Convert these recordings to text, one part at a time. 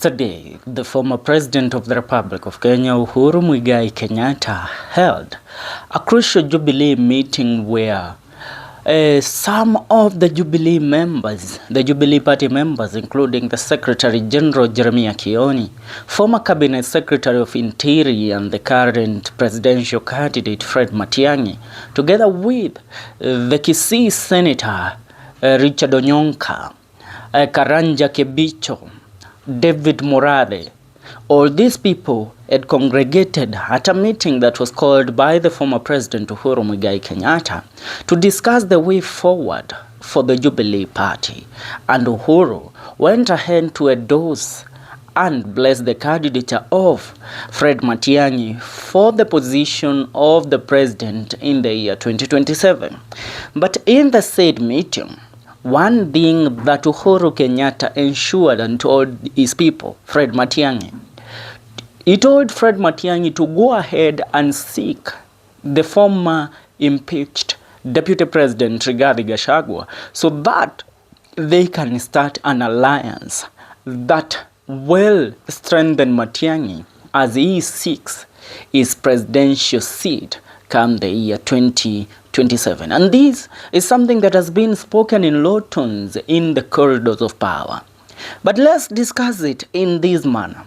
Yesterday, the former President of the Republic of Kenya, Uhuru Kenyatta, held a crucial Jubilee meeting where some of the Jubilee members, the Jubilee Party members, including the Secretary General Jeremiah Kioni, former Cabinet Secretary of Interior and the current presidential candidate Fred Matiangi, together with the Kisii Senator Richard Onyonka, Karanja Kebicho, David Morale. All these people had congregated at a meeting that was called by the former President Uhuru Kenyatta to discuss the way forward for the Jubilee Party. And Uhuru went ahead to endorse and bless the candidature of Fred Matiang'i for the position of the president in the year 2027. But in the said meeting, one thing that Uhuru Kenyatta ensured and told his people, Fred Matiang'i, he told Fred Matiang'i to go ahead and seek the former impeached Deputy President Rigathi Gachagua so that they can start an alliance that will strengthen Matiang'i as he seeks his presidential seat come the year 2027. And this is something that has been spoken in low tones in the corridors of power. But let's discuss it in this manner.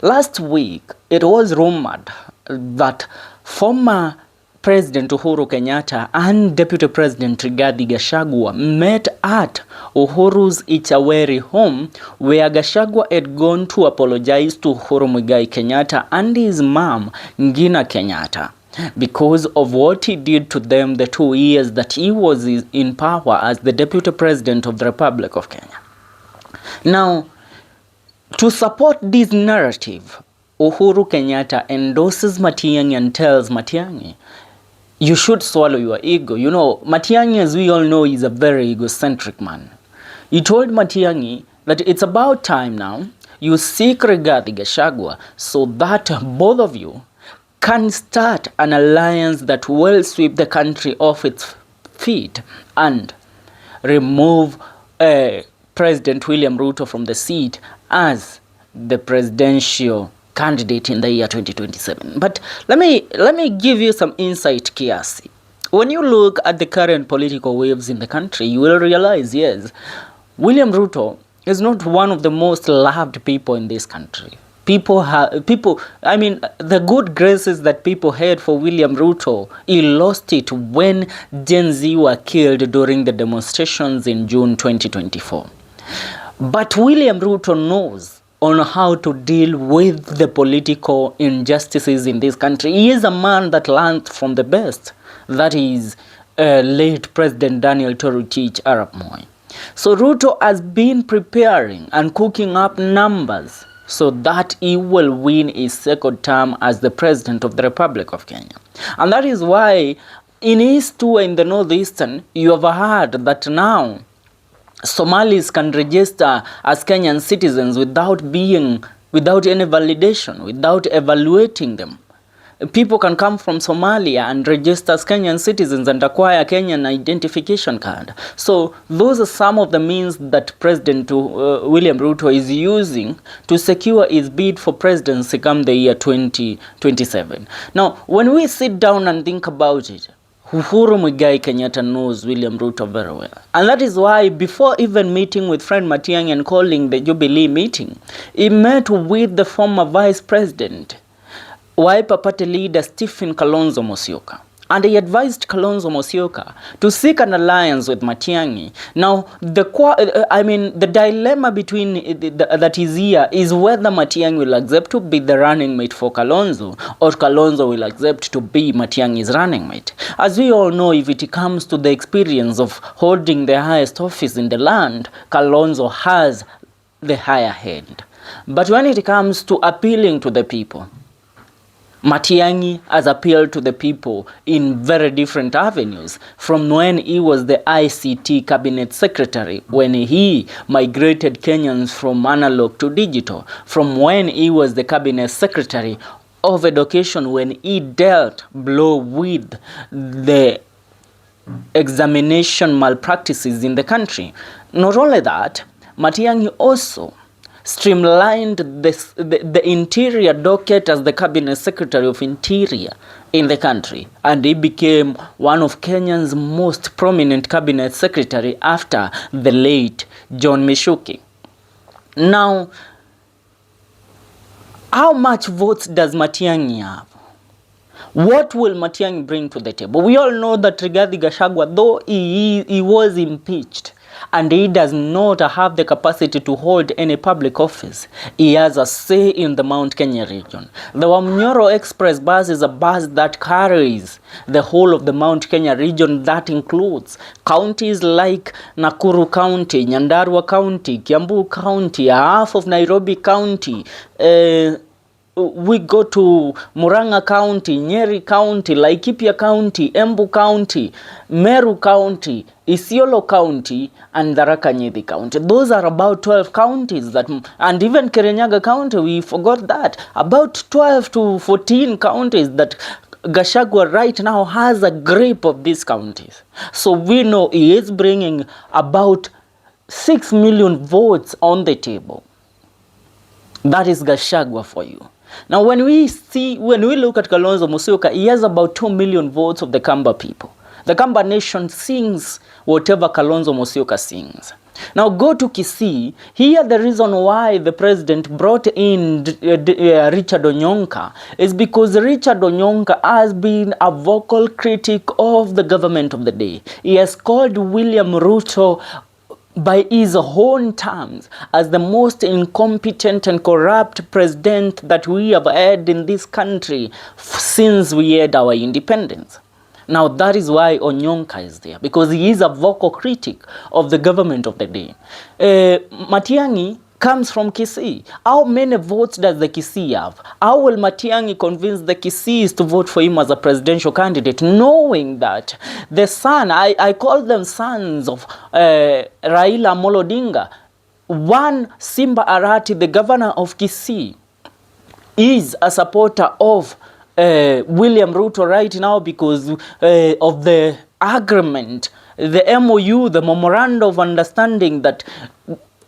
Last week, it was rumored that former President Uhuru Kenyatta and Deputy President Rigathi Gachagua met at Uhuru's Ichaweri home, where Gachagua had gone to apologize to Uhuru Kenyatta and his mom, Ngina Kenyatta, because of what he did to them the 2 years that he was in power as the Deputy President of the Republic of Kenya. Now, to support this narrative, Uhuru Kenyatta endorses Matiang'i and tells Matiang'i, you should swallow your ego. You know, Matiang'i, as we all know, is a very egocentric man. He told Matiang'i that it's about time now you seek Rigathi Gachagua so that both of you can start an alliance that will sweep the country off its feet and remove President William Ruto from the seat as the presidential candidate in the year 2027. But let me give you some insight kiasi. When you look at the current political waves in the country, you will realize, yes, William Ruto is not one of the most loved people in this country. I mean, the good graces that people had for William Ruto, he lost it when Gen Z were killed during the demonstrations in June 2024. But William Ruto knows on how to deal with the political injustices in this country. He is a man that learned from the best. That is late President Daniel Toroitich Arap Moi. So Ruto has been preparing and cooking up numbers so that he will win his second term as the President of the Republic of Kenya. And that is why in his tour in the Northeastern, you have heard that now Somalis can register as Kenyan citizens without any validation, without evaluating them. People can come from Somalia and register as Kenyan citizens and acquire a Kenyan identification card. So those are some of the means that President William Ruto is using to secure his bid for presidency come the year 2027. Now, when we sit down and think about it, Uhuru Kenyatta knows William Ruto very well. And that is why before even meeting with Fred Matiang'i and calling the Jubilee meeting, he met with the former Vice President, Wiper Party leader Stephen Kalonzo Musyoka. And he advised Kalonzo Musyoka to seek an alliance with Matiang'i. Now, the dilemma between that is here is whether Matiang'i will accept to be the running mate for Kalonzo or Kalonzo will accept to be Matiang'i's running mate. As we all know, if it comes to the experience of holding the highest office in the land, Kalonzo has the higher hand. But when it comes to appealing to the people, Matiang'i has appealed to the people in very different avenues, from when he was the ICT cabinet secretary, when he migrated Kenyans from analog to digital, from when he was the cabinet secretary of education, when he dealt blow with the examination malpractices in the country. Not only that, Matiang'i also streamlined the interior docket as the cabinet secretary of interior in the country, and he became one of Kenya's most prominent cabinet secretary after the late John Mishuki. Now, how much votes does Matiangi have? What will Matiangi bring to the table? We all know that Rigathi Gachagua, though he was impeached and he does not have the capacity to hold any public office, he has a say in the Mount Kenya region. The Wamnyoro Express bus is a bus that carries the whole of the Mount Kenya region. That includes counties like Nakuru County, Nyandarua County, Kiambu County, half of Nairobi County, we go to Murang'a County, Nyeri County, Laikipia County, Embu County, Meru County, Isiolo County, and Tharaka Nithi County. Those are about 12 counties that, and even Kirinyaga County, we forgot that. About 12 to 14 counties that Gachagua right now has a grip of these counties. So we know he is bringing about 6 million votes on the table. That is Gachagua for you. Now, when we look at Kalonzo Musyoka, he has about 2 million votes of the Kamba people. The Kamba nation sings whatever Kalonzo Musyoka sings. Now, go to Kisii. Here, the reason why the president brought in Richard Onyonka is because Richard Onyonka has been a vocal critic of the government of the day. He has called William Ruto by his own terms as the most incompetent and corrupt president that we have had in this country since we had our independence. Now that is why Onyonka is there, because he is a vocal critic of the government of the day. Matiangi comes from Kisii. How many votes does the Kisii have? How will Matiangi convince the Kisiis to vote for him as a presidential candidate, knowing that the son, I call them sons of Raila Amolo Odinga, one Simba Arati, the governor of Kisii, is a supporter of William Ruto right now because of the agreement, the MOU, the Memorandum of Understanding that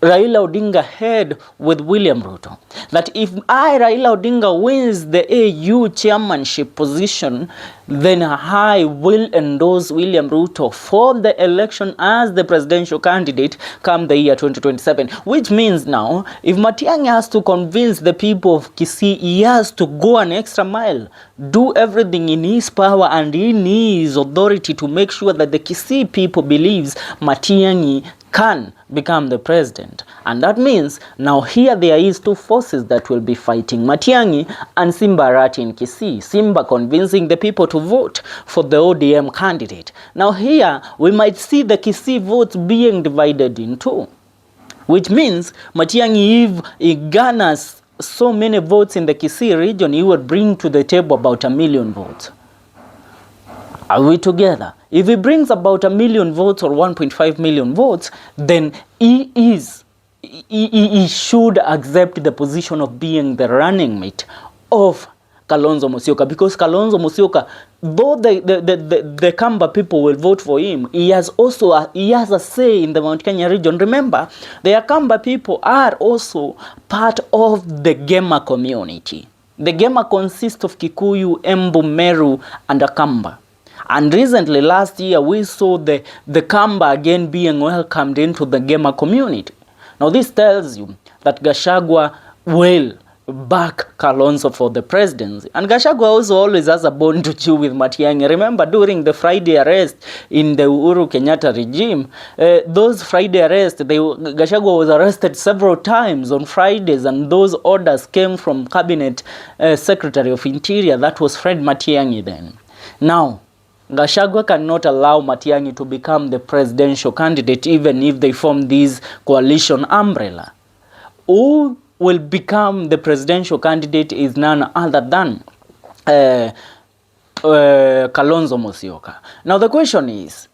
Raila Odinga had with William Ruto, that if Raila Odinga, wins the AU chairmanship position, then I will endorse William Ruto for the election as the presidential candidate come the year 2027. Which means now, if Matiangi has to convince the people of Kisii, he has to go an extra mile, do everything in his power and in his authority to make sure that the Kisii people believes Matiangi can become the president. And that means now here there is two forces that will be fighting, Matiangi and Simba Arati in Kisii. Simba convincing the people to vote for the ODM candidate. Now here we might see the Kisii votes being divided in two, which means Matiangi, if he garners so many votes in the Kisii region, he would bring to the table about 1 million votes. Are we together? If he brings about 1 million votes or 1.5 million votes, then he should accept the position of being the running mate of Kalonzo Musyoka, because Kalonzo Musyoka, though the Kamba people will vote for him, he has a say in the Mount Kenya region. Remember, the Kamba people are also part of the Gema community. The Gema consists of Kikuyu, Embu, Meru, and Akamba. And recently, last year, we saw the Kamba again being welcomed into the Gema community. Now, this tells you that Gachagua will back Kalonzo for the presidency. And Gachagua also always has a bone to chew with Matiangi. Remember, during the Friday arrest in the Uhuru Kenyatta regime, those Friday arrests, Gachagua was arrested several times on Fridays, and those orders came from Cabinet Secretary of Interior. That was Fred Matiangi then. Now, Gachagua cannot allow Matiangi to become the presidential candidate even if they form this coalition umbrella. Who will become the presidential candidate is none other than Kalonzo Musyoka. Now the question is,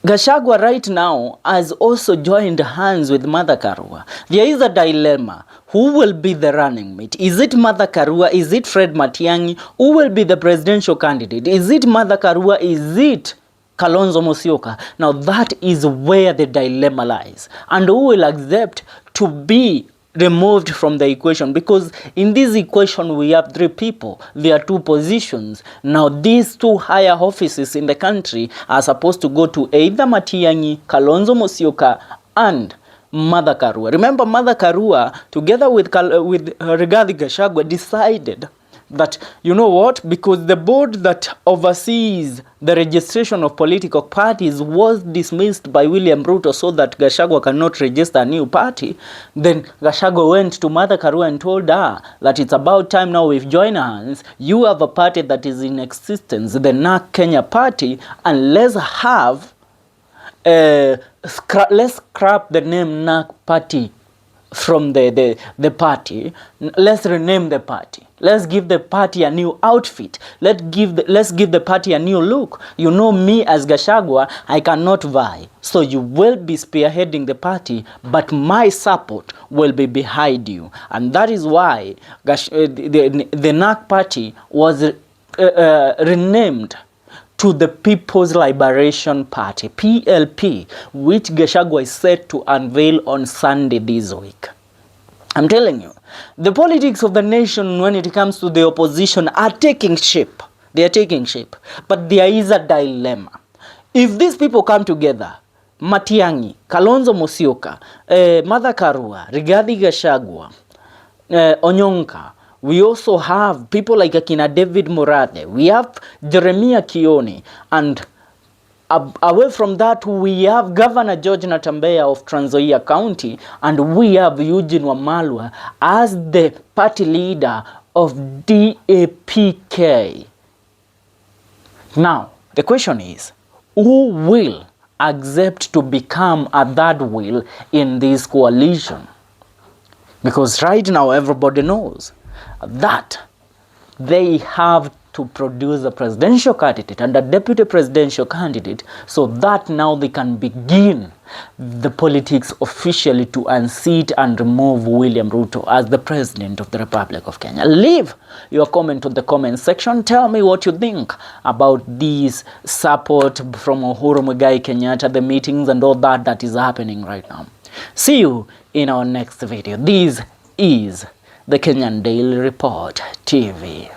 Gachagua right now has also joined hands with Mother Karua. There is a dilemma. Who will be the running mate? Is it Mother Karua? Is it Fred Matiang'i? Who will be the presidential candidate? Is it Mother Karua? Is it Kalonzo Musyoka? Now that is where the dilemma lies. And who will accept to be removed from the equation, because in this equation we have three people, there are two positions. Now these two higher offices in the country are supposed to go to either Matiangi, Kalonzo Musyoka, and Mother Karua. Remember, Mother Karua, together with Rigathi Gachagua, decided that, you know what, because the board that oversees the registration of political parties was dismissed by William Ruto so that Gachagua cannot register a new party, then Gachagua went to Mother Karua and told her that it's about time now we've joined hands. You have a party that is in existence, the NARC Kenya party, and let's have let's scrap the name NARC party from the party. Let's rename the party. Let's give the party a new outfit. Let's give the party a new look. You know me as Gachagua, I cannot vie. So you will be spearheading the party, but my support will be behind you. And that is why the NARC party was renamed to the People's Liberation Party, PLP, which Gachagua is set to unveil on Sunday this week. I'm telling you, the politics of the nation when it comes to the opposition are taking shape. They are taking shape. But there is a dilemma. If these people come together, Matiangi, Kalonzo Musyoka, Mother Karua, Rigathi Gachagua, Onyonka, we also have people like Akina David Morade, we have Jeremiah Kioni, and away from that, we have Governor George Natembeya of Trans Nzoia County, and we have Eugene Wamalwa as the party leader of DAPK. Now, the question is, who will accept to become a third wheel in this coalition? Because right now, everybody knows that they have to produce a presidential candidate and a deputy presidential candidate, so that now they can begin the politics officially to unseat and remove William Ruto as the president of the Republic of Kenya. Leave your comment on the comment section. Tell me what you think about this support from Uhuru Kenyatta, the meetings and all that is happening right now. See you in our next video. This is the Kenyan Daily Report TV.